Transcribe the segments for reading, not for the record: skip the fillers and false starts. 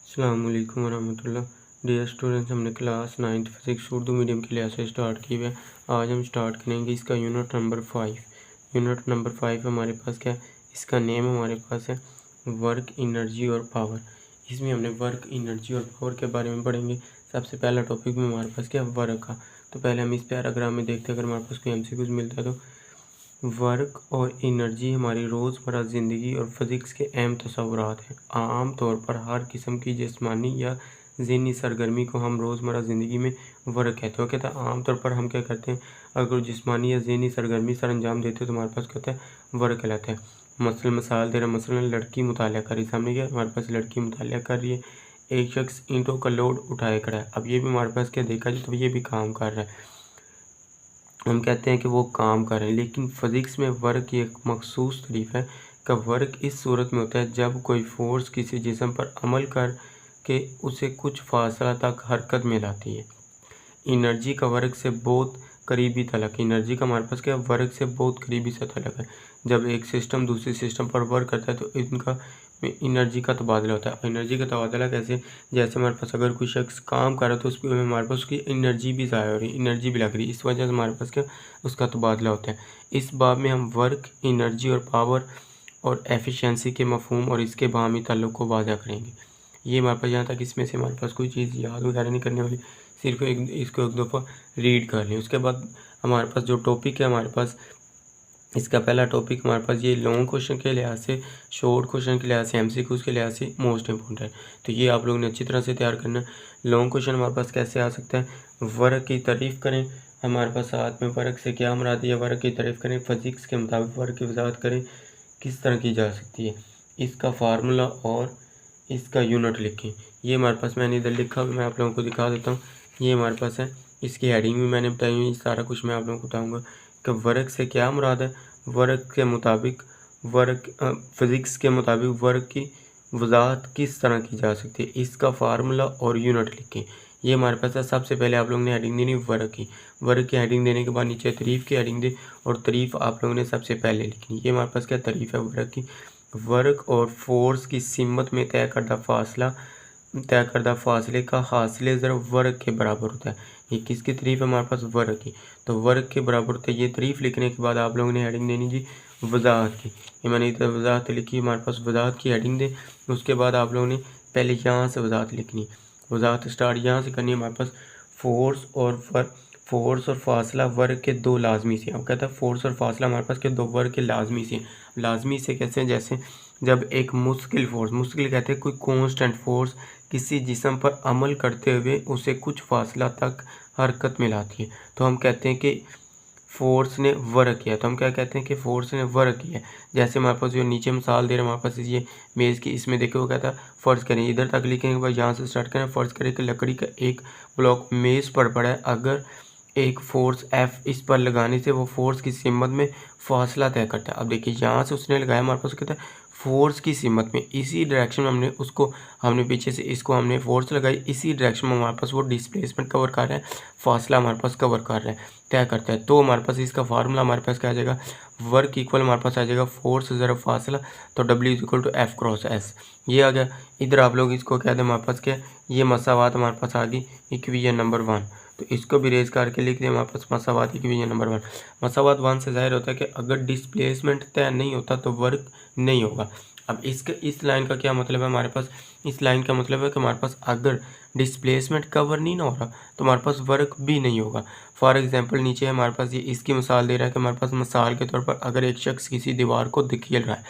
अस्सलाम वालेकुम वरहमतुल्लाह। Dear students, हमने class 9th physics Urdu medium के लिहाज से स्टार्ट की हुई है। आज हम स्टार्ट करेंगे इसका यूनिट नंबर 5। यूनिट नंबर 5 हमारे पास क्या है, इसका नेम हमारे पास है वर्क, एनर्जी और पावर। इसमें हमने वर्क, एनर्जी और पावर के बारे में पढ़ेंगे। सबसे पहला टॉपिक में हमारे पास क्या है, वर्क का। तो पहले हम इस पैराग्राफ में देखते हैं, अगर हमारे पास कोई MCQ मिलता है तो वर्क और एनर्जी हमारी रोज़मर्रा ज़िंदगी और फिज़िक्स के अहम तस्वुरात हैं। आम तौर पर हर किस्म की जिस्मानी या ज़हनी सरगर्मी को हम रोज़मर्रा ज़िंदगी में वर्क कहते हैं। वो कहता है आम तौर पर हम क्या करते हैं, अगर जिस्मानी या ज़हनी सरगर्मी सर अंजाम देते हैं तो हमारे पास क्या होता है, वर्क कहलाता है। मिसाल दे रहा, मसलन लड़की मुतालिया कर रही, सामने क्या हमारे पास लड़की मुतालिया कर रही है। एक शख्स ईंटों का लोड उठाए खड़ा है। अब ये भी हमारे पास क्या देखा जाए तो ये भी काम कर रहा है, हम कहते हैं कि वो काम कर रहे हैं। लेकिन फ़िज़िक्स में वर्क की एक मखसूस तारीफ़ है कि वर्क इस सूरत में होता है जब कोई फ़ोर्स किसी जिस्म पर अमल कर के उसे कुछ फासला तक हरकत में लाती है। एनर्जी का वर्क से बहुत करीबी तलक है। एनर्जी का हमारे पास क्या है, वर्क से बहुत करीबी सा तलक है। जब एक सिस्टम दूसरे सिस्टम पर वर्क करता है तो इनका एनर्जी का तबादला होता है। एनर्जी का तबादला कैसे, जैसे हमारे पास अगर कोई शख्स काम कर रहा है तो उसमें हमारे पास उसकी एनर्जी भी ज़ाया हो रही है, एनर्जी भी लग रही है, इस वजह से हमारे पास क्या उसका तबादला होता है। इस बाब में हम वर्क, एनर्जी और पावर और एफिशिएंसी के मफहूम और इसके बाहमी ताल्लुक़ को वाज़ा करेंगे। ये हमारे पास, यहाँ तक इसमें से हमारे पास कोई चीज़ याद वगैरह नहीं करने वाली, सिर्फ इसको एक दफ़ा रीड कर लें। उसके बाद हमारे पास जो टॉपिक है, हमारे पास इसका पहला टॉपिक हमारे पास ये लॉन्ग क्वेश्चन के लिहाज से, शॉर्ट क्वेश्चन के लिहाज से, MCQs के लिहाज से मोस्ट इंपॉर्टेंट है। तो ये आप लोगों ने अच्छी तरह से तैयार करना है। लॉन्ग क्वेश्चन हमारे पास कैसे आ सकता है, वर्क की तारीफ़ करें, हमारे पास साथ में वर्क से क्या मुराद है, वर्क की तारीफ़ करें, फिज़िक्स के मुताबिक वर्क की वजाहत करें किस तरह की जा सकती है, इसका फार्मूला और इसका यूनिट लिखें। ये हमारे पास मैंने इधर लिखा, मैं आप लोगों को दिखा देता हूँ। ये हमारे पास है, इसकी हेडिंग भी मैंने बताई हुई, सारा कुछ मैं आप लोगों को बताऊँगा कि वर्क से क्या मुराद है। वर्क के मुताबिक फ़िज़िक्स के मुताबिक वर्क की वजाहत किस तरह की जा सकती है, इसका फार्मूला और यूनिट लिखें। ये हमारे पास है। सबसे पहले आप लोगों ने हेडिंग देनी वर्क की। वर्क की हेडिंग देने के बाद नीचे तारीफ़ की हेडिंग दे, और तारीफ़ आप लोगों ने सबसे पहले लिखनी। ये हमारे पास क्या तारीफ़ है वर्क की। वर्क और फोर्स की सिमत में तय करदा फासले का हासिल ज़रब वर्क के बराबर होता है। ये किसकी तारीफ़ है, हमारे पास वर्क की। तो वर्क के बराबर होता है। ये तारीफ़ लिखने के बाद आप लोगों ने हेडिंग देनी जी वजाहत की। ये मैंने इधर वजाहत लिखी, हमारे पास वजाहत की हेडिंग दे। उसके बाद आप लोगों ने पहले यहाँ से वजाहत लिखनी, वजाहत स्टार्ट यहाँ से करनी है। हमारे पास फोर्स और फासला वर्क के दो लाजमी से। अब कहता है फोर्स और फासला हमारे पास के दो वर्क के लाजमी से। लाजमी से कैसे, जैसे जब एक मुश्किल फोर्स, मुश्किल कहते हैं कोई कांस्टेंट फोर्स किसी जिस्म पर अमल करते हुए उसे कुछ फासला तक हरकत में लाती है, तो हम कहते हैं कि फोर्स ने वर्क किया। तो हम क्या कहते हैं कि फोर्स ने वर्क किया। जैसे हमारे पास जो नीचे मिसाल दे रहे हैं, हमारे पास ये मेज़ की, इसमें देखो वो कहता है फ़र्ज़ करें, इधर तक लिखेंगे भाई, यहाँ से स्टार्ट करें। फ़र्ज़ करें कि लकड़ी का एक ब्लॉक मेज़ पर पड़ा है, अगर एक फोर्स F इस पर लगाने से वो फोर्स की सिमत में फासला तय करता है। अब देखिए यहाँ से उसने लगाया, हमारे पास कहता है फोर्स की सिमत में, इसी डायरेक्शन में हमने पीछे से इसको हमने फोर्स लगाई, इसी डायरेक्शन में हमारे पास वो डिस्प्लेसमेंट कवर कर रहा है, फासला हमारे पास कवर कर रहा है, तय करता है। तो हमारे पास इसका फार्मूला हमारे पास क्या आ जाएगा, वर्क इक्वल हमारे पास आ जाएगा फोर्स ज़रा फासला, तो W=F×S। ये आ गया। इधर आप लोग इसको कह दें, हमारे पास क्या, ये मसावात हमारे पास आ गई इक्वेशन नंबर 1। तो इसको भी रेज करके लिख दें, हमारे पास मसावात इक्वेशन नंबर 1। मसावात 1 से जाहिर होता है कि अगर डिस्प्लेसमेंट तय नहीं होता तो वर्क नहीं होगा। अब इस लाइन का क्या मतलब है, हमारे पास इस लाइन का मतलब है कि हमारे पास अगर डिस्प्लेसमेंट कवर नहीं ना हो रहा तो हमारे पास वर्क भी नहीं होगा। फॉर एग्जांपल नीचे हमारे पास ये इसकी मिसाल दे रहा है कि हमारे पास मिसाल के तौर पर अगर एक शख्स किसी दीवार को धकेल रहा है,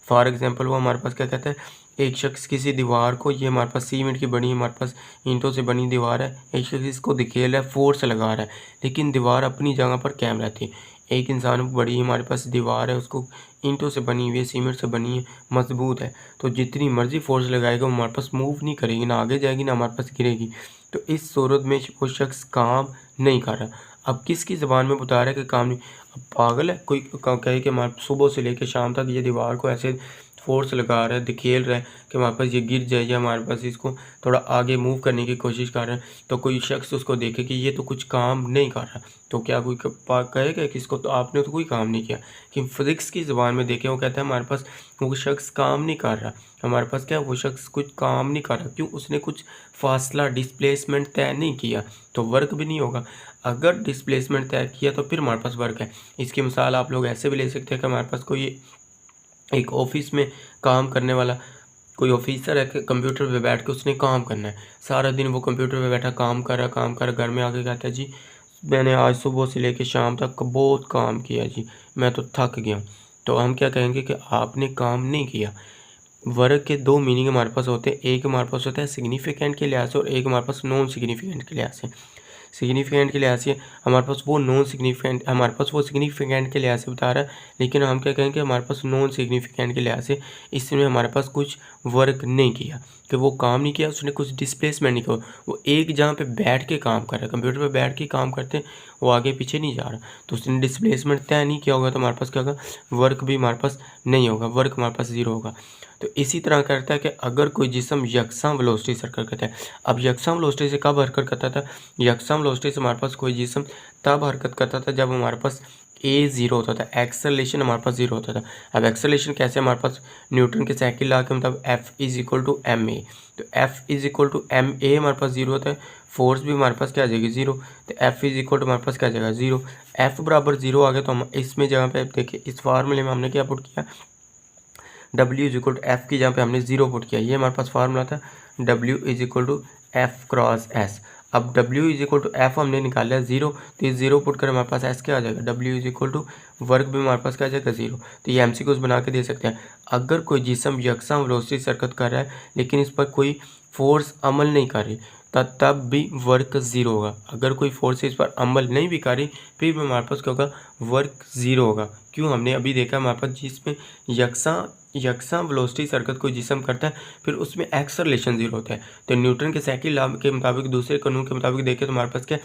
फॉर एग्जांपल वो हमारे पास क्या कहता है, एक शख्स किसी दीवार को, ये हमारे पास सीमेंट की बनी, हमारे पास ईंटों से बनी दीवार है, एक शख्स इसको धकेल रहा है, फोर्स लगा रहा है, लेकिन दीवार अपनी जगह पर कायम रहती है। एक इंसान बड़ी हमारे पास दीवार है, उसको ईंटों से बनी हुई है, सीमेंट से बनी है, मजबूत है, तो जितनी मर्जी फोर्स लगाएगा वो हमारे पास मूव नहीं करेगी, ना आगे जाएगी ना हमारे पास गिरेगी। तो इस सूरत में वो शख्स काम नहीं कर रहा। अब किसकी ज़बान में बता रहा है कि काम नहीं, अब पागल है कोई कहे कि हमारे सुबह से लेकर शाम तक ये दीवार को ऐसे फोर्स लगा रहा है, धकेल रहा है कि हमारे पास ये गिर जाए, या हमारे पास इसको थोड़ा आगे मूव करने की कोशिश कर रहा है, तो कोई शख्स उसको देखे कि ये तो कुछ काम नहीं कर रहा, तो क्या कोई कहेगा कि इसको तो आपने तो कोई काम नहीं किया। कि फिज़िक्स की ज़बान में देखें, वो कहता है हमारे पास वो शख्स काम नहीं कर रहा, हमारे पास क्या वो शख्स कुछ काम नहीं कर रहा, क्यों? उसने कुछ फासला डिस्प्लेसमेंट तय नहीं किया, तो वर्क भी नहीं होगा। अगर डिस्प्लेसमेंट तय किया तो फिर हमारे पास वर्क है। इसकी मिसाल आप लोग ऐसे भी ले सकते हैं कि हमारे पास कोई एक ऑफिस में काम करने वाला कोई ऑफिसर है कि कंप्यूटर पे बैठ के उसने काम करना है, सारा दिन वो कंप्यूटर पे बैठा काम कर रहा, घर में आके कहता है जी मैंने आज सुबह से लेकर शाम तक बहुत काम किया जी, मैं तो थक गया हूँ। तो हम क्या कहेंगे कि आपने काम नहीं किया। वर्क के दो मीनिंग हमारे पास होते हैं, एक हमारे पास होता है सिग्निफिकेंट के लिहाज से और एक हमारे पास नॉन सिग्निफिकेंट के लिहाज से। सिग्निफिकेंट के लिहाज से हमारे पास वो नॉन सिग्निफिकेंट, हमारे पास वो सिग्निफिकेंट के लिहाज से बता रहा है, लेकिन हम क्या कहेंगे हमारे पास नॉन सिग्निफिकेंट के लिहाज से इसमें हमारे पास कुछ वर्क नहीं किया, कि वो काम नहीं किया, उसने कुछ डिस्प्लेसमेंट नहीं किया, वो एक जगह पे बैठ के काम कर रहा है, कंप्यूटर पे बैठ के काम करते हैं, वो आगे पीछे नहीं जा रहा, तो उसने डिस्प्लेसमेंट तय नहीं किया होगा, तो हमारे पास क्या होगा, वर्क भी हमारे पास नहीं होगा, वर्क हमारे पास ज़ीरो होगा। तो इसी तरह करता है कि अगर कोई जिस्म यकसा वेलोसिटी से हरकत करता है, अब यकसा वेलोसिटी से कब हरकत करता था? यकसा वेलोसिटी से हमारे पास कोई जिस्म तब हरकत करता था जब हमारे पास ए ज़ीरो होता था, एक्सेलरेशन हमारे पास ज़ीरो होता था। अब एक्सेलरेशन कैसे? हमारे पास न्यूटन के सेकंड लॉ के मतलब F is equal to M A, तो F is equal to M A हमारे पास ज़ीरो होता है, फोर्स भी हमारे पास क्या आ जाएगी? ज़ीरो, तो एफ इज इक्वल टू हमारे पास क्या आ जाएगा? ज़ीरो। एफ बराबर ज़ीरो आ गया, तो हम इसमें जगह पे देखिए इस फार्मूले में हमने क्या पुट किया, W is equal to F की जहाँ पे हमने ज़ीरो पुट किया, ये हमारे पास फार्मूला था W is equal to F cross S. अब W is equal to F हमने निकाला है ज़ीरो, तो ये ज़ीरो पुट कर हमारे पास एस क्या आ जाएगा? W is equal to work भी हमारे पास क्या आ जाएगा? ज़ीरो। तो ये MCQs बना के दे सकते हैं। अगर कोई जिस्म यकसा वेलोसिटी से हरकत कर रहा है लेकिन इस पर कोई फोर्स अमल नहीं कर रही, तब भी वर्क ज़ीरो होगा। अगर कोई फोर्स इस पर अमल नहीं भी कर रही फिर भी हमारे पास क्या होगा? वर्क ज़ीरो होगा। क्यों? हमने अभी देखा हमारे पास जिसमें यकसा वेलोसिटी से हरकत कोई जिस्म करता है फिर उसमें एक्सेलरेशन ज़ीरो होता है। तो न्यूटन के सेकंड लॉ के मुताबिक, दूसरे कानून के मुताबिक देखें तो हमारे पास क्या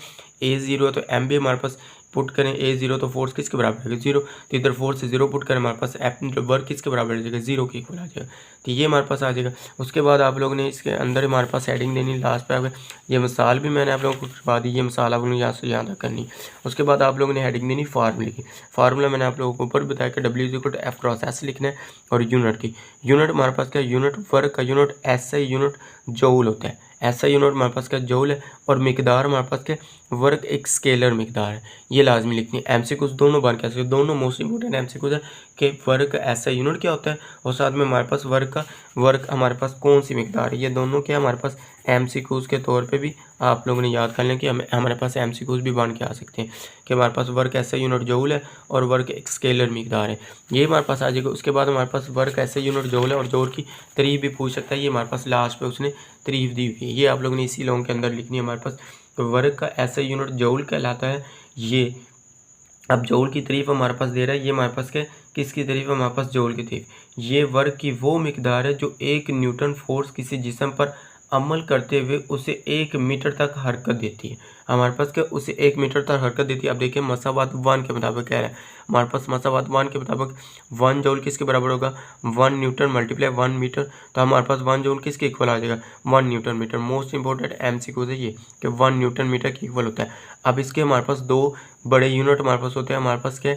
ए ज़ीरो है, तो एम भी हमारे पास पुट करें ए ज़ीरो, तो फोर्स किसके बराबर है? ज़ीरो। तो इधर फोर्स से ज़ीरो पुट करें हमारे पास एफ वर्क किसके बराबर आ जाएगा? ज़ीरो के इक्वल आ जाएगा। तो ये हमारे पास आ जाएगा। उसके बाद आप लोगों ने इसके अंदर हमारे पास हेडिंग देनी, लास्ट पे आ गए ये मिसाल भी मैंने आप लोगों को करवा दी, ये मिसाल आप लोगों ने यहाँ से यहाँ तक करनी। उसके बाद आप लोगों ने हेडिंग देनी फार्मूले की। फार्मूला मैंने आप लोगों को ऊपर बताया कि W is equal to F cross S लिखना है, और यूनिट की यूनिट हमारे पास क्या? यूनिट वर्क का यूनिट SI यूनिट जूल होता है। SI यूनिट हमारे पास क्या? जूल है, और मिकदार हमारे पास क्या? वर्क एक स्केलर मिकदार है। ये लाजमी लिखनी है। MCQs दोनों बार क्या है, दोनों मोस्ट इंपोर्टेंट MCQs है कि वर्क SI यूनिट क्या होता है और साथ में हमारे पास वर्क हमारे पास कौन सी मिकदार है, ये दोनों क्या हमारे पास MCQs के तौर पे भी आप लोगों ने याद कर लें कि हमारे पास MCQs भी बन के आ सकते हैं कि हमारे पास वर्क SI यूनिट जूल है और वर्क एक स्केलर मिकदार है, ये हमारे पास आ जाएगा। उसके बाद हमारे पास वर्क SI यूनिट जूल है और जूल की तारीफ भी पूछ सकता है, ये हमारे पास लास्ट पे उसने तारीफ दी हुई है, ये आप लोगों ने इसी लॉन्ग के अंदर लिखनी है। हमारे पास वर्क का SI यूनिट जूल कहलाता है ये। अब जूल की तारीफ हमारे पास दे रहा है, ये हमारे पास क्या? किसकी तारीफ? हमारे पास जूल की तारीफ। ये वर्क की वो मिकदार है जो एक न्यूटन फोर्स किसी जिस्म पर अमल करते हुए उसे 1 मीटर तक हरकत देती है। हमारे पास क्या? उसे 1 मीटर तक हरकत देती है। अब देखिए मसावात 1 के मुताबिक कह रहा है, हमारे पास मसावात 1 के मुताबिक 1 जूल किसके बराबर होगा? 1 न्यूटन मल्टीप्लाई 1 मीटर, तो हमारे पास 1 जूल किसके इक्वल आ जाएगा? 1 newton meter. Most important MCQ है ये कि 1 न्यूटन मीटर के इक्वल होता है। अब इसके हमारे पास दो बड़े यूनिट हमारे पास होते हैं, हमारे पास क्या?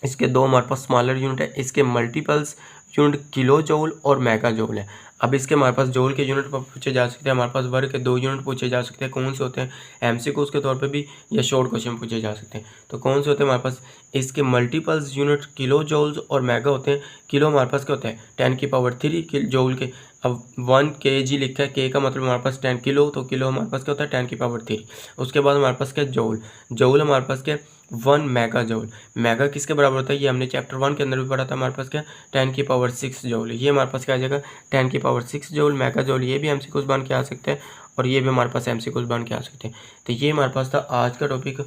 इसके दो हमारे पास स्मॉलर यूनिट है, इसके मल्टीपल्स यूनिट किलो जूल और मेगा जूल है। अब इसके हमारे पास जूल के यूनिट पर पूछे जा सकते हैं, हमारे पास वर्क के 2 यूनिट पूछे जा सकते हैं, कौन से होते हैं? MCQs के तौर पे भी या शॉर्ट क्वेश्चन पूछे जा सकते हैं, तो कौन से होते हैं हमारे पास? इसके मल्टीपल्स यूनिट किलो जूल्स और मेगा होते हैं। किलो हमारे पास क्या होता है? 10⁻³ जूल के। अब 1 kg लिखा है, के का मतलब हमारे पास 10 किलो, तो किलो हमारे पास क्या होता है? 10⁻³ उसके बाद हमारे पास क्या? जूल। जूल हमारे पास क्या? 1 मेगा जूल। मेगा किसके बराबर होता है? ये हमने चैप्टर 1 के अंदर भी पढ़ा था, हमारे पास क्या? 10⁻6 जूल। ये हमारे पास क्या आ जाएगा? 10⁻6 जूल मेगा जूल। ये भी MCQs बन के आ सकते हैं और ये भी हमारे पास MCQs बन के आ सकते हैं। तो ये हमारे पास था आज का टॉपिक।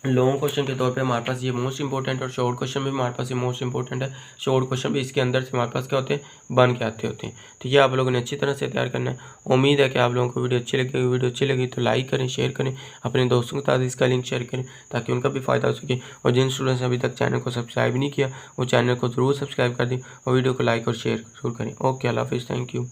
लॉन्ग क्वेश्चन के तौर पे हमारे पास ये मोस्ट इंपॉर्टेंट और शॉर्ट क्वेश्चन भी हमारे पास ये मोस्ट इंपॉर्टेंट है। शॉर्ट क्वेश्चन भी इसके अंदर से हमारे पास क्या होते हैं? बन के आते होते हैं। तो ये आप लोगों ने अच्छी तरह से तैयार करना है। उम्मीद है कि आप लोगों को वीडियो अच्छी लगेगी। वीडियो अच्छी लगी तो लाइक करें, शेयर करें, अपने दोस्तों के साथ इसका लिंक शेयर करें ताकि उनका भी फ़ायदा हो सके। और जिन स्टूडेंट्स ने अभी तक चैनल को सब्सक्राइब नहीं किया वो चैनल को ज़रूर सब्सक्राइब कर दें और वीडियो को लाइक और शेयर जरूर करें। ओके, अल्लाह हाफिज़, थैंक यू।